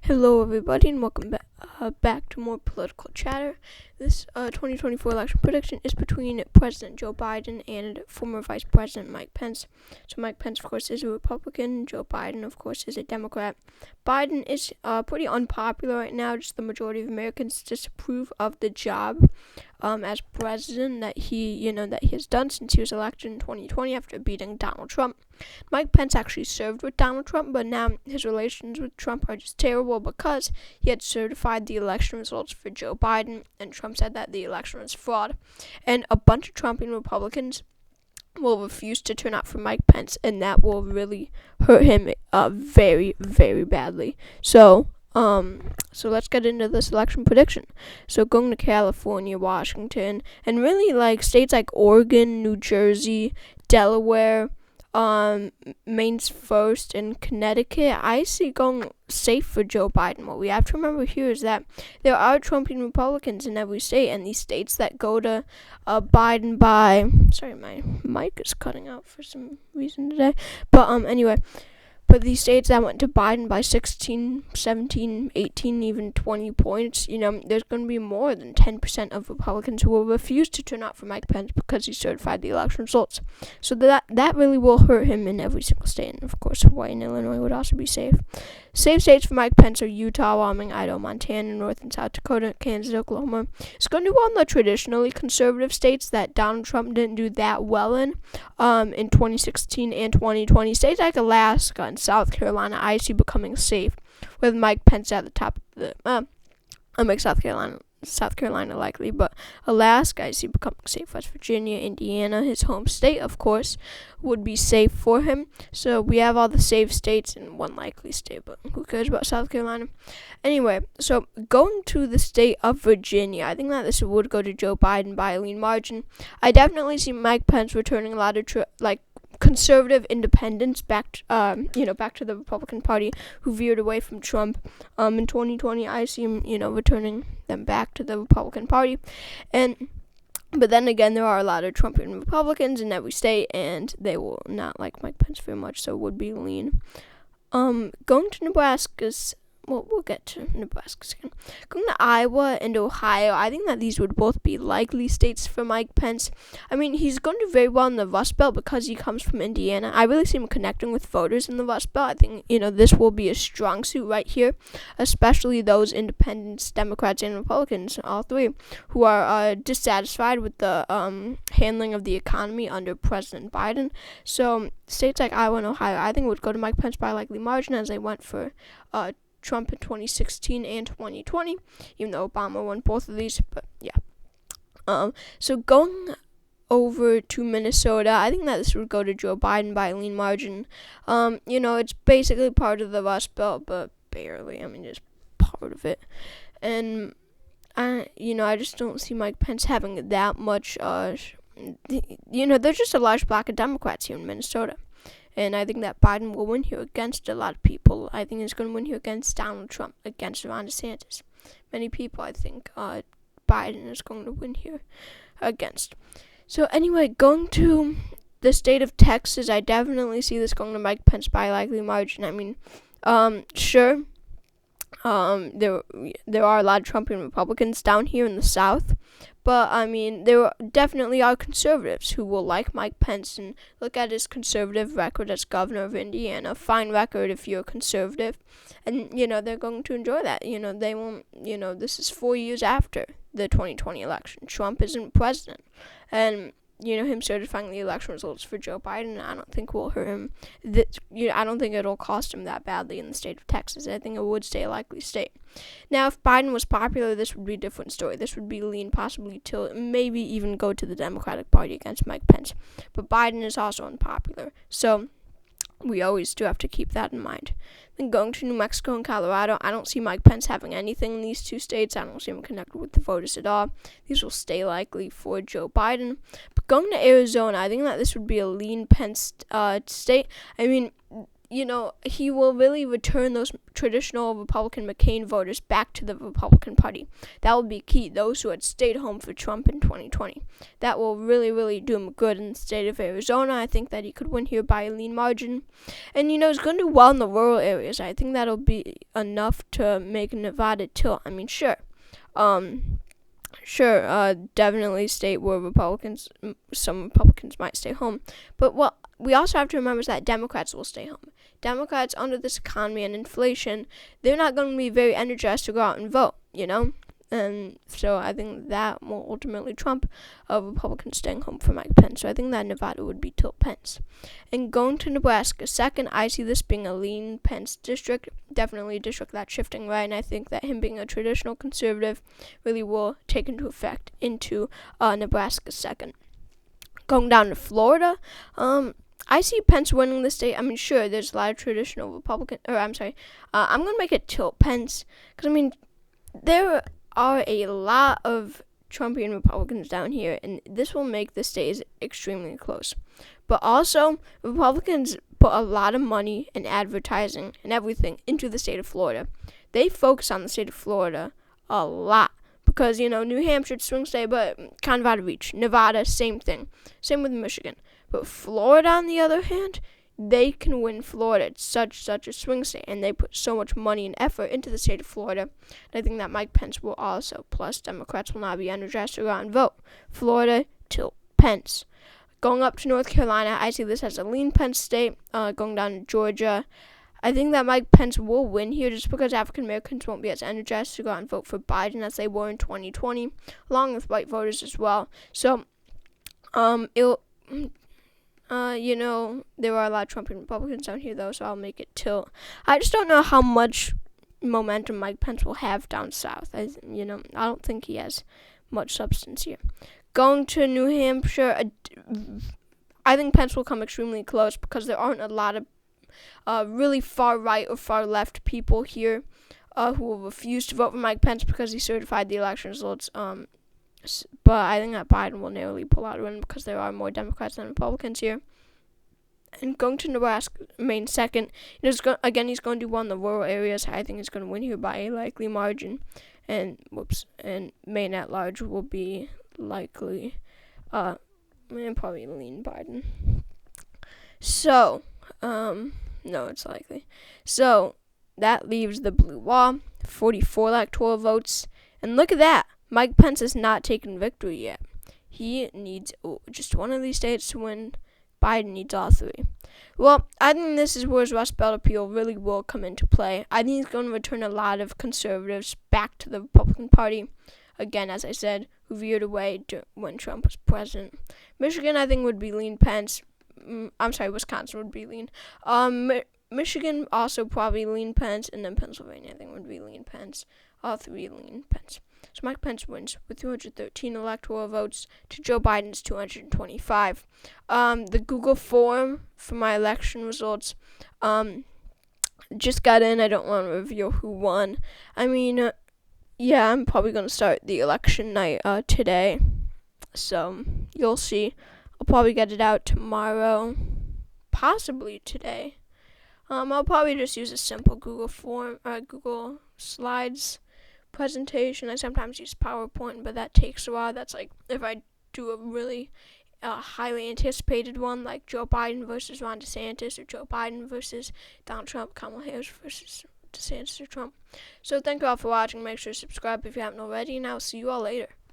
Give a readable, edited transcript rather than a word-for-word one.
Hello, everybody, and welcome back to more political chatter. This 2024 election prediction is between President Joe Biden and former Vice President Mike Pence. So Mike Pence, of course, is a Republican. Joe Biden, of course, is a Democrat. Biden is pretty unpopular right now. Just the majority of Americans disapprove of the job as president that he has done since he was elected in 2020 after beating Donald Trump. Mike Pence actually served with Donald Trump, but now his relations with Trump are just terrible because he had certified the election results for Joe Biden, and Trump said that the election was fraud. And a bunch of Trumpian Republicans will refuse to turn out for Mike Pence, and that will really hurt him very, very badly. So let's get into this election prediction. So going to California, Washington, and really like states like Oregon, New Jersey, Delaware, Maine's first, and Connecticut, I see going safe for Joe Biden. What we have to remember here is that there are Trumpian Republicans in every state, and these states that go to Biden by... Sorry, my mic is cutting out for some reason today. But these states that went to Biden by 16, 17, 18, even 20 points, there's going to be more than 10% of Republicans who will refuse to turn out for Mike Pence because he certified the election results. So that really will hurt him in every single state. And, of course, Hawaii and Illinois would also be safe. Safe states for Mike Pence are Utah, Wyoming, Idaho, Montana, North and South Dakota, Kansas, Oklahoma. It's going to be one of the traditionally conservative states that Donald Trump didn't do that well in 2016 and 2020. States like Alaska and South Carolina I see becoming safe with Mike Pence at the top of the... I'll make South Carolina likely, but Alaska I see becoming safe. West Virginia, Indiana, his home state, of course, would be safe for him. So we have all the safe states and one likely state, but who cares about South Carolina? Anyway, so going to the state of Virginia, I think that this would go to Joe Biden by a lean margin. I definitely see Mike Pence returning a lot of conservative independents back to the Republican Party who veered away from Trump in 2020. I see him, returning them back to the Republican Party. But then again, there are a lot of Trumpian Republicans in every state, and they will not like Mike Pence very much, so it would be lean. Going to Nebraska's... Well, we'll get to Nebraska soon. Going to Iowa and Ohio, I think that these would both be likely states for Mike Pence. I mean, he's going to do very well in the Rust Belt because he comes from Indiana. I really see him connecting with voters in the Rust Belt. I think, this will be a strong suit right here, especially those independents, Democrats, and Republicans, all three, who are dissatisfied with the handling of the economy under President Biden. So states like Iowa and Ohio, I think, would go to Mike Pence by a likely margin as they went for Trump in 2016 and 2020, even though Obama won both of these, but yeah. So going over to Minnesota, I think that this would go to Joe Biden by a lean margin. It's basically part of the Rust Belt, but barely. I mean, just part of it. And, I just don't see Mike Pence having that much, there's just a large block of Democrats here in Minnesota. And I think that Biden will win here against a lot of people. I think he's going to win here against Donald Trump, against Ron DeSantis. Many people, I think, Biden is going to win here against. So anyway, going to the state of Texas, I definitely see this going to Mike Pence by a likely margin. I mean, sure, there are a lot of Trumpian Republicans down here in the South. But, I mean, there definitely are conservatives who will like Mike Pence and look at his conservative record as governor of Indiana. Fine record if you're conservative. And, they're going to enjoy that. They won't, this is 4 years after the 2020 election. Trump isn't president. And, him certifying the election results for Joe Biden, I don't think will hurt him. I don't think it'll cost him that badly in the state of Texas. I think it would stay a likely state. Now, if Biden was popular, this would be a different story. This would be lean, possibly till maybe even go to the Democratic Party against Mike Pence. But Biden is also unpopular. So we always do have to keep that in mind. Then going to New Mexico and Colorado, I don't see Mike Pence having anything in these two states. I don't see him connected with the voters at all. These will stay likely for Joe Biden. But going to Arizona, I think that this would be a lean Pence state. I mean, he will really return those traditional Republican McCain voters back to the Republican Party. That will be key. Those who had stayed home for Trump in 2020. That will really, really do him good in the state of Arizona. I think that he could win here by a lean margin. And, he's going to do well in the rural areas. I think that'll be enough to make Nevada tilt. I mean, sure. Definitely state where some Republicans might stay home. But what we also have to remember is that Democrats will stay home. Democrats, under this economy and inflation, they're not going to be very energized to go out and vote, And so I think that will ultimately trump Republicans staying home for Mike Pence. So I think that Nevada would be tilt Pence. And going to Nebraska second, I see this being a lean Pence district, definitely a district that's shifting right, and I think that him being a traditional conservative really will take into effect into Nebraska second. Going down to Florida, I see Pence winning the state. I mean, sure, there's a lot of traditional Republican, I'm going to make it tilt Pence, because, there are a lot of Trumpian Republicans down here, and this will make the state extremely close. But also, Republicans put a lot of money and advertising and everything into the state of Florida. They focus on the state of Florida a lot. Because, New Hampshire, swing state, but kind of out of reach. Nevada, same thing. Same with Michigan. But Florida, on the other hand, they can win Florida. It's such a swing state, and they put so much money and effort into the state of Florida. And I think that Mike Pence will also. Plus, Democrats will not be energized to go out and vote. Florida to Pence. Going up to North Carolina, I see this as a lean Pence state. Going down to Georgia, I think that Mike Pence will win here just because African Americans won't be as energized to go out and vote for Biden as they were in 2020, along with white voters as well. So, there are a lot of Trumpian Republicans down here, though, so I'll make it tilt. I just don't know how much momentum Mike Pence will have down south. I don't think he has much substance here. Going to New Hampshire, I think Pence will come extremely close because there aren't a lot of really far right or far left people here who will refuse to vote for Mike Pence because he certified the election results. But I think that Biden will narrowly pull out a win because there are more Democrats than Republicans here. And going to Nebraska, Maine second, he's going to do well in the rural areas. I think he's going to win here by a likely margin. And Maine at large will be likely, probably lean Biden. So, no, it's likely. So, that leaves the blue wall, 44 electoral votes. And look at that. Mike Pence has not taken victory yet. He needs just one of these states to win. Biden needs all three. Well, I think this is where his Rust Belt appeal really will come into play. I think he's going to return a lot of conservatives back to the Republican Party. Again, as I said, who veered away when Trump was president. Michigan, I think, would be lean Pence. Wisconsin would be lean. Michigan also probably lean Pence, and then Pennsylvania, I think, would be lean Pence. All three lean Pence. So Mike Pence wins with 213 electoral votes to Joe Biden's 225. The Google form for my election results just got in. I don't want to reveal who won. I'm probably going to start the election night today. So you'll see. I'll probably get it out tomorrow, possibly today. I'll probably just use a simple Google Slides presentation. I sometimes use PowerPoint, but that takes a while. That's like if I do a really highly anticipated one, like Joe Biden versus Ron DeSantis, or Joe Biden versus Donald Trump, Kamala Harris versus DeSantis or Trump. So thank you all for watching. Make sure to subscribe if you haven't already, and I'll see you all later.